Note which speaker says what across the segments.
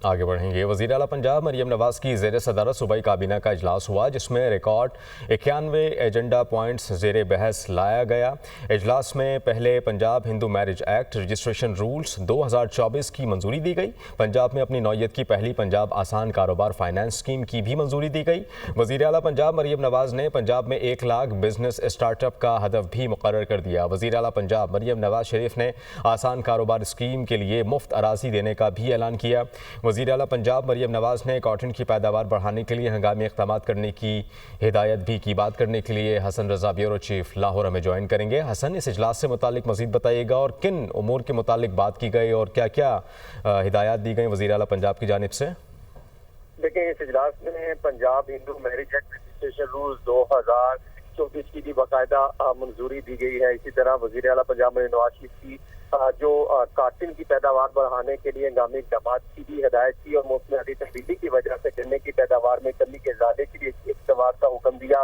Speaker 1: आगे बढ़ेंगे। वज़ीर आला पंजाब मरियम नवाज़ की ज़ेर सदारत सूबाई काबीना का इजलास हुआ, जिसमें रिकॉर्ड 91 एजेंडा पॉइंट्स ज़ेर बहस लाया गया। इजलास में पहले Punjab Hindu marriage act registration rules 2024 की मंजूरी दी गई। पंजाब में अपनी नौयत की पहली पंजाब आसान कारोबार फाइनेंस स्कीम की भी मंजूरी दी गई। वज़ीर आला पंजाब मरियम नवाज़ ने पंजाब में 1 लाख बिजनेस स्टार्टअप का हदफ भी मुकर्रर कर दिया। वज़ीर आला पंजाब मरियम नवाज़ शरीफ ने आसान कारोबार स्कीम के लिए मुफ्त अराजी देने का भी ऐलान किया। वज़ीर आला पंजाब मरियम नवाज़ ने कॉटन की पैदावार बढ़ाने के लिए हंगामी इक़दाम करने की हिदायत भी की। बात करने के लिए हसन रज़ा ब्यूरो चीफ लाहौर हमें ज्वाइन करेंगे। हसन, इस इजलास से मुतालिक मज़ीद बताइएगा और किन उमूर के मुतालिक बात की गई और क्या क्या हिदायत दी गई वज़ीर आला पंजाब की जानिब से?
Speaker 2: देखिए, इस इजलास में Punjab Hindu marriage act registration rule 2024 की भी बाकायदा मंजूरी दी गई है। इसी तरह वज़ीर आला पंजाब मरियम नवाज शरीफ की जो काटन की पैदावार बढ़ाने के लिए हंगामी इक़दाम की भी हिदायत की और मौसमी तब्दीली की वजह से गन्ने की पैदावार में कमी के इजाले के लिए इक़दाम का हुक्म दिया।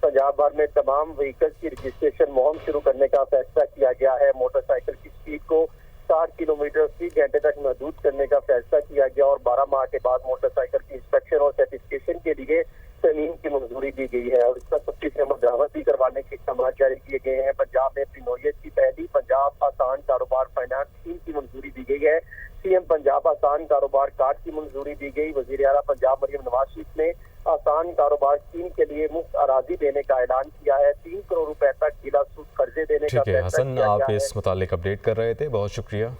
Speaker 2: पंजाब भर में तमाम व्हीकल्स की रजिस्ट्रेशन मुहिम शुरू करने का फैसला किया गया है। मोटरसाइकिल की स्पीड को 60 किलोमीटर फी घंटे तक महदूद करने का फैसला किया गया और 12 माह के बाद मोटरसाइकिल की इंस्पेक्शन और सर्टिफिकेशन के लिए तरमीम की मंजूरी दी गई है और इसका तफ्तीश मजावत भी करवाने के इक़दाम जारी किए गए हैं। पंजाब में अपनी नौयत की पहली पंजाब आसान कारोबार फाइनेंस स्कीम की मंजूरी दी गई है। सीएम पंजाब आसान कारोबार कार्ड की मंजूरी दी गई। वज़ीर आला पंजाब मरियम नवाज शरीफ ने आसान कारोबार स्कीम के लिए मुफ्त अराजी देने का ऐलान किया है। 3 करोड़ रुपए तक बिला सूद कर्जे देने का
Speaker 1: ठीक है
Speaker 2: फैसला
Speaker 1: हसन,
Speaker 2: किया
Speaker 1: आप
Speaker 2: गया
Speaker 1: इस मुतालिक अपडेट कर रहे थे, बहुत शुक्रिया।